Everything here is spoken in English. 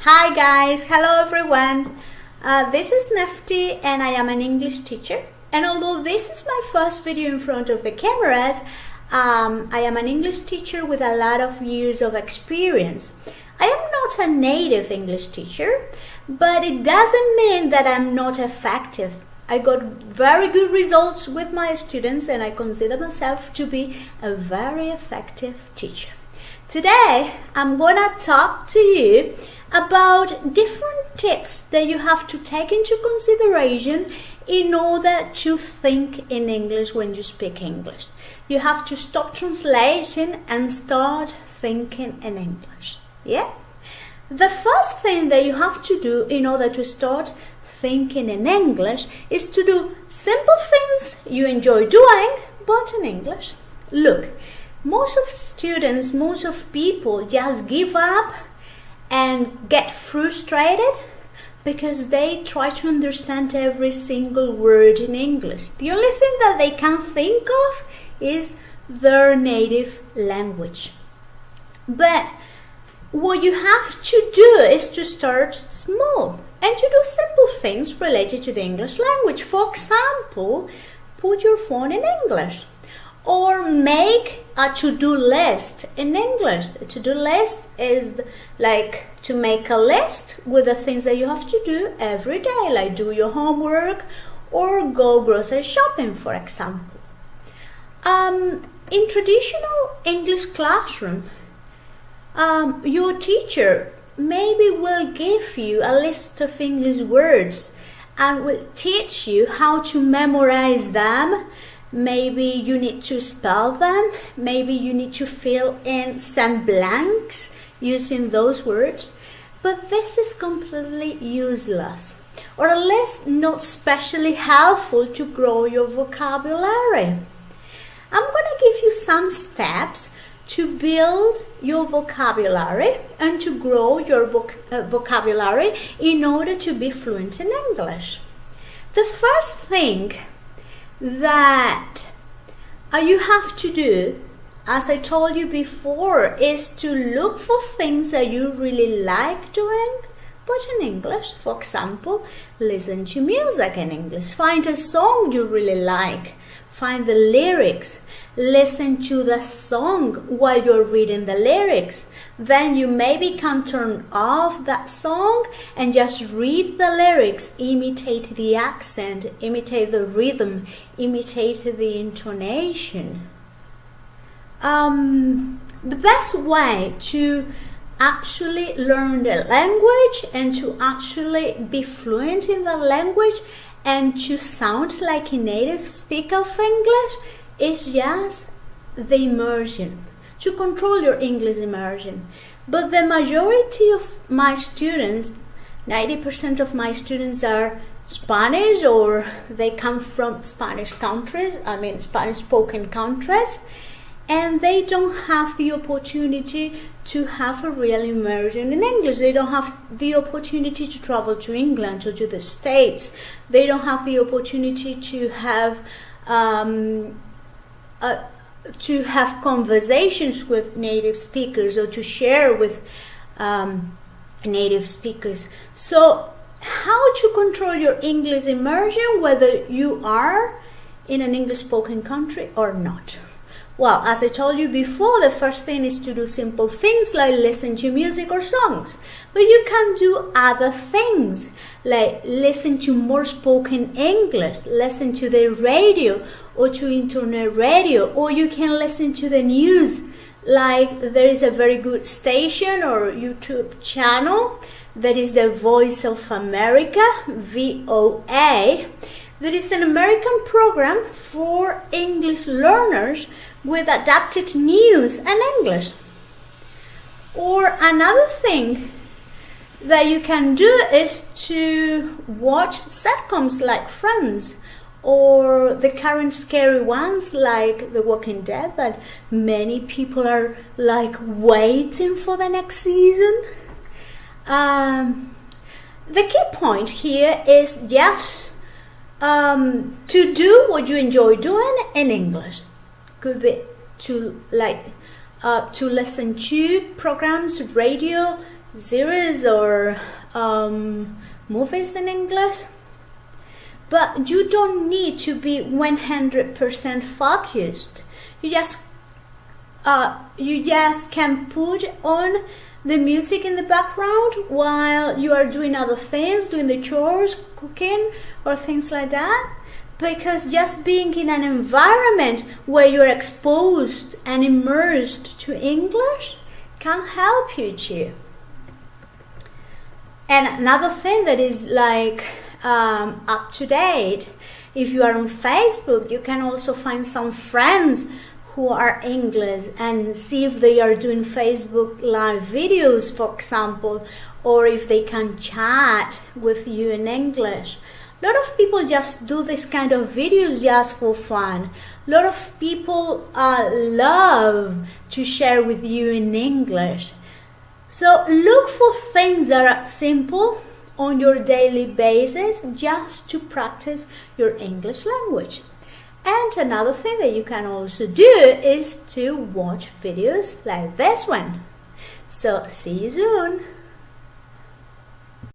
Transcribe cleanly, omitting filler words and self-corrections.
Hi guys, hello everyone. This is Nefty and I am an English teacher. And although this is my first video in front of the cameras, I am an English teacher with a lot of years of experience. I am not a native English teacher, but it doesn't mean that I'm not effective. I got very good results with my students and I consider myself to be a very effective teacher. Today, I'm gonna talk to you about different tips that you have to take into consideration in order to think in English when you speak English. You have to stop translating and start thinking in English. Yeah? The first thing that you have to do in order to start thinking in English is to do simple things you enjoy doing, but in English. Look, most of students, most of people just give up and get frustrated because they try to understand every single word in English. The only thing that they can think of is their native language. But what you have to do is to start small and to do simple things related to the English language. For example, put your phone in English. Or make a to-do list in English. A to-do list is like to make a list with the things that you have to do every day, like do your homework or go grocery shopping, for example. In traditional English classroom, your teacher maybe will give you a list of English words and will teach you how to memorize them. Maybe you need to spell them. Maybe you need to fill in some blanks using those words. But this is completely useless, or at least not especially helpful to grow your vocabulary. I'm going to give you some steps to build your vocabulary and to grow your vocabulary in order to be fluent in English. The first thing that you have to do, as I told you before, is to look for things that you really like doing, but in English. For example, listen to music in English. Find a song you really like. Find the lyrics. Listen to the song while you're reading the lyrics. Then you maybe can turn off that song and just read the lyrics, imitate the accent, imitate the rhythm, imitate the intonation. The best way to actually learn the language and to actually be fluent in the language and to sound like a native speaker of English is just the immersion. To control your English immersion. But the majority of my students, 90% of my students are Spanish, or they come from Spanish countries, Spanish spoken countries, and they don't have the opportunity to have a real immersion in English. They don't have the opportunity to travel to England or to the States. They don't have the opportunity to have conversations with native speakers or to share with native speakers. So how to control your English immersion, whether you are in an English spoken country or not? Well, as I told you before, the first thing is to do simple things like listen to music or songs. But you can do other things like listen to more spoken English, listen to the radio or to internet radio, or you can listen to the news. Like there is a very good station or YouTube channel that is the Voice of America, VOA. That is an American program for English learners with adapted news and English. Or another thing that you can do is to watch sitcoms like Friends, or the current scary ones like The Walking Dead that many people are like waiting for the next season. The key point here is just to do what you enjoy doing in English. Could be to listen to programs, radio, series or movies in English. But you don't need to be 100% focused. You just can put on the music in the background while you are doing other things, doing the chores, cooking, or things like that. Because just being in an environment where you're exposed and immersed to English can help you too. And another thing that is like up to date, if you are on Facebook, you can also find some friends who are English and see if they are doing Facebook live videos, for example, or if they can chat with you in English. A lot of people just do this kind of videos just for fun. A lot of people love to share with you in English. So look for things that are simple on your daily basis just to practice your English language. And another thing that you can also do is to watch videos like this one. So see you soon.